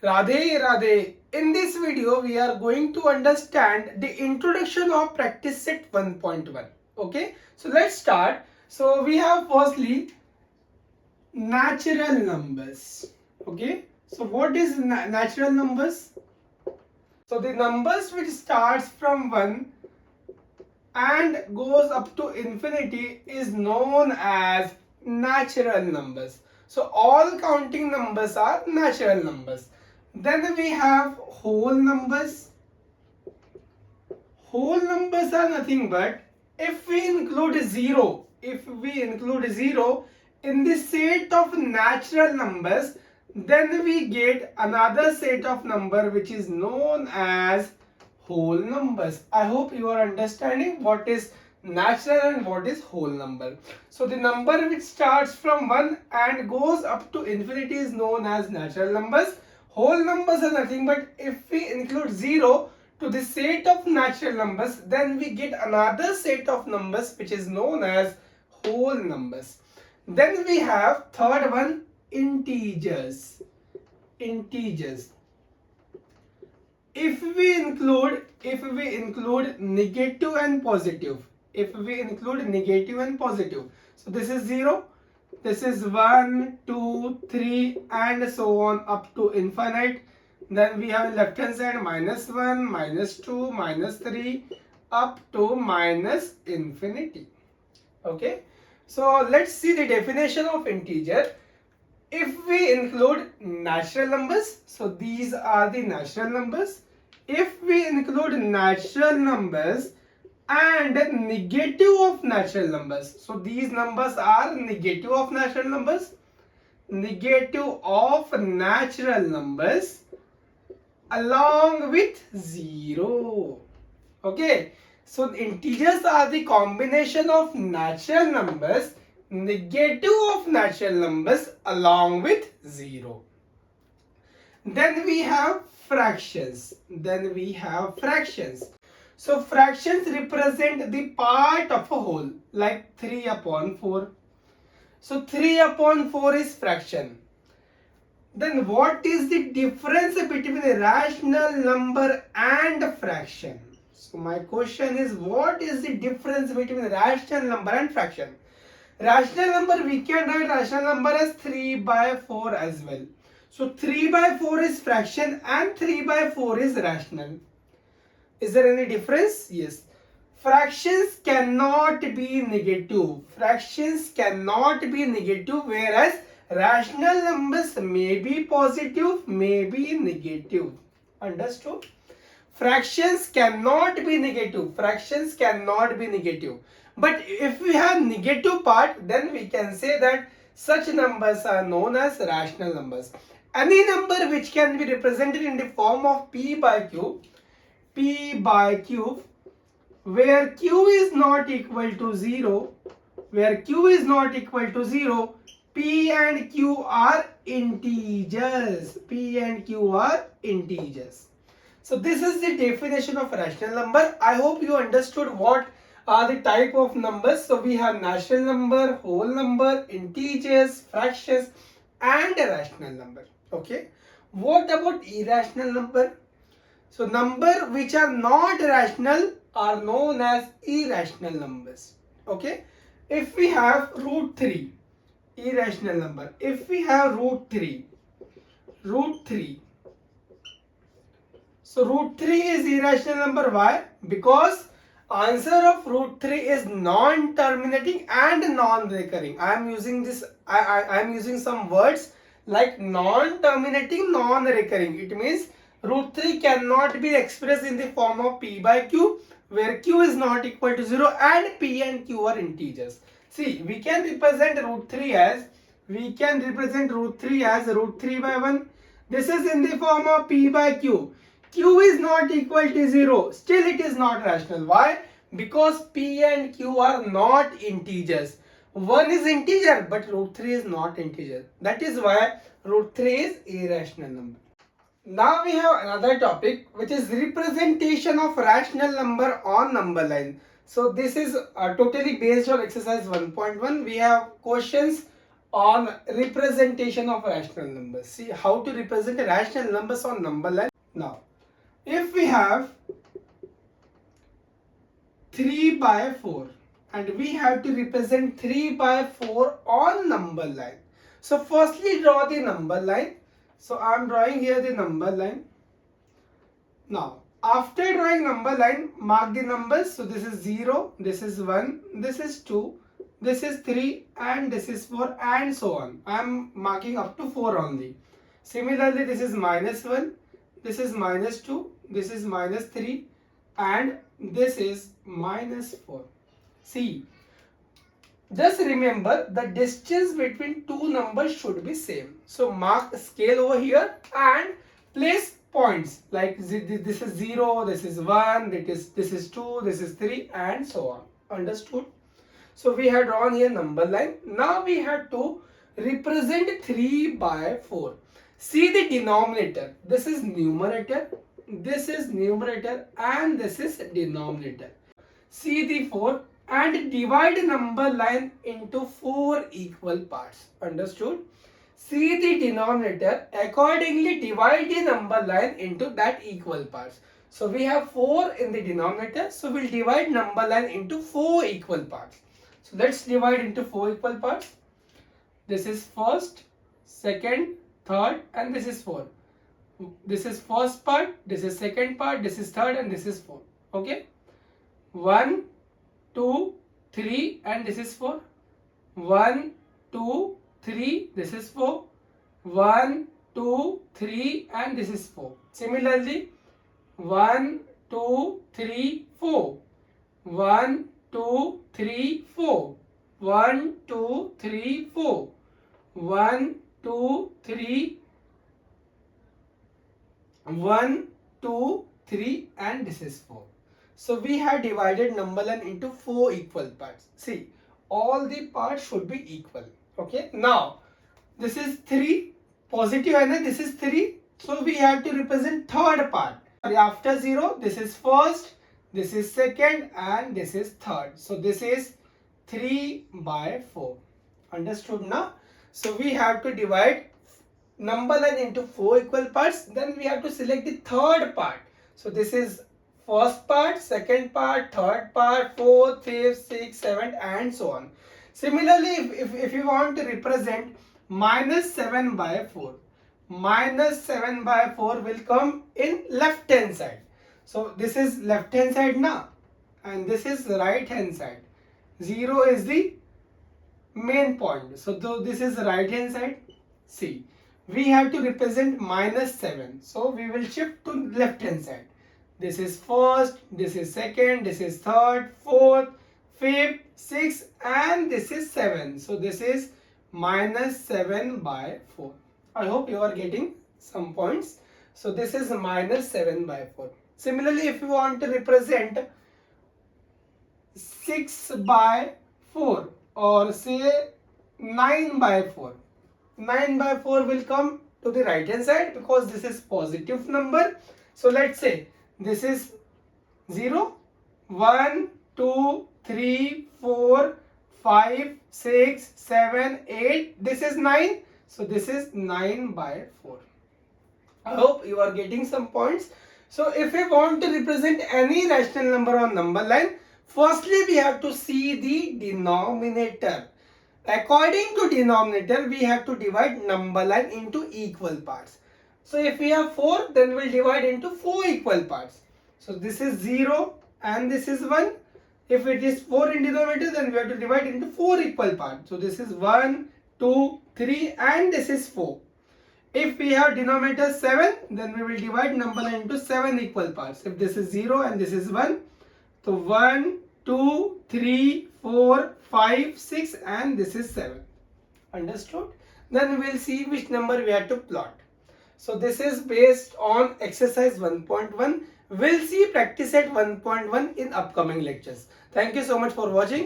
Radhe Radhe. In this video, we are going to understand the introduction of practice set 1.1. Okay, so let's start. So we have firstly natural numbers. Okay, so what is natural numbers? So the numbers which starts from 1 and goes up to infinity is known as natural numbers. So all counting numbers are natural numbers. Then we have whole numbers. Whole numbers are nothing but if we include 0, in the set of natural numbers, then we get another set of number which is known as whole numbers. I hope you are understanding what is natural and what is whole number. So the number which starts from 1 and goes up to infinity is known as natural numbers. Whole numbers are nothing but if we include 0 to the set of natural numbers, then we get another set of numbers which is known as whole numbers. Then we have third one, integers. If we include negative and positive, so this is 0, this is 1, 2, 3 and so on up to infinite. Then we have left hand side -1, -2, -3 up to minus infinity. Okay, so let's see the definition of integer. If we include natural numbers, so these are the natural numbers. If we include natural numbers and negative of natural numbers, so these numbers are negative of natural numbers, along with 0. Okay, so integers are the combination of natural numbers, negative of natural numbers along with 0. Then we have fractions. So fractions represent the part of a whole, like 3/4. So 3/4 is fraction. Then what is the difference between a rational number and a fraction? So my question is, what is the difference between rational number and fraction? Rational number, we can write rational number as 3/4 as well. So 3/4 is fraction and 3/4 is rational. Is there any difference? Yes. Fractions cannot be negative. Whereas rational numbers may be positive, may be negative. Understood? Fractions cannot be negative. But if we have negative part, then we can say that such numbers are known as rational numbers. Any number which can be represented in the form of p by q, where q is not equal to 0, p and q are integers. So this is the definition of rational number. I hope you understood what are the type of numbers. So we have natural number, whole number, integers, fractions and a rational number. Okay. What about irrational number? So number which are not rational are known as irrational numbers. Okay. If we have root 3, irrational number. If we have root 3, so root 3 is irrational number. Why? Because answer of root 3 is non-terminating and non-recurring. I am using some words like non-terminating, non-recurring. It means root 3 cannot be expressed in the form of p by q, where q is not equal to 0 and p and q are integers. See, we can represent root 3 as root 3/1. This is in the form of p by q. Q is not equal to 0. Still it is not rational. Why? Because p and q are not integers. 1 is integer but root 3 is not integer. That is why root 3 is irrational number. Now we have another topic which is representation of rational number on number line. So this is totally based on exercise 1.1. We have questions on representation of rational numbers. See how to represent rational numbers on number line. Now, if we have 3 by 4 and we have to represent 3 by 4 on number line. So firstly draw the number line. So I am drawing here the number line. Now after drawing number line, mark the numbers. So this is 0, this is 1, this is 2, this is 3 and this is 4 and so on. I am marking up to 4 only. Similarly, this is -1, this is -2, this is -3 and this is -4. See, just remember the distance between two numbers should be same. So mark scale over here and place points like this is 0, this is 1, this is 2, this is 3 and so on. Understood? So we have drawn here number line. Now we have to represent 3 by 4. See the denominator. This is numerator, this is numerator and this is denominator. See the 4 and divide number line into 4 equal parts. Understood? See the denominator, accordingly divide the number line into that equal parts. So we have 4 in the denominator, so we'll divide number line into 4 equal parts. So let's divide into 4 equal parts. This is first, second, third and this is 4. This is first part, this is second part, this is third and this is 4. Okay? 1, 2, 3 and this is 4. 1, 2, 3, this is 4. 1, 2, 3 and this is 4. Similarly, 1, 2, 3, 4. 1, 2, 3, 4. 1, 2, 3, 4. 1, 2, 3, 1, 2, 3 and this is 4. So we have divided number line into 4 equal parts. See, all the parts should be equal. Okay. Now, this is 3 positive and this is 3. So we have to represent third part. After 0, this is first, this is second and this is third. So this is 3 by 4. Understood now? So we have to divide number line into 4 equal parts. Then we have to select the third part. So this is first part, second part, third part, fourth, fifth, sixth, seventh and so on. Similarly, if you want to represent -7 by 4, -7 by 4 will come in left hand side. So this is left hand side now and this is right hand side. 0 is the main point. So this is right hand side. See, we have to represent -7. So we will shift to left hand side. This is first, this is second, this is third, fourth, fifth, sixth and this is 7. So this is -7 by 4. I hope you are getting some points. So this is -7 by 4. Similarly, if you want to represent 6 by 4 or say 9 by 4. 9 by 4 will come to the right hand side because this is positive number. So let's say this is 0, 1, 2, 3, 4, 5, 6, 7, 8. This is 9. So this is 9 by 4. I hope you are getting some points. So if we want to represent any rational number on number line, firstly we have to see the denominator. According to denominator, we have to divide number line into equal parts. So if we have 4, then we'll divide into 4 equal parts. So this is 0 and this is 1. If it is 4 in denominator, then we have to divide into 4 equal parts. So this is 1, 2, 3 and this is 4. If we have denominator 7, then we will divide number line into 7 equal parts. If this is 0 and this is 1, so 1, 2, 3, 4, 5, 6 and this is 7. Understood? Then we will see which number we have to plot. So this is based on exercise 1.1. We'll see practice at 1.1 in upcoming lectures. Thank you so much for watching.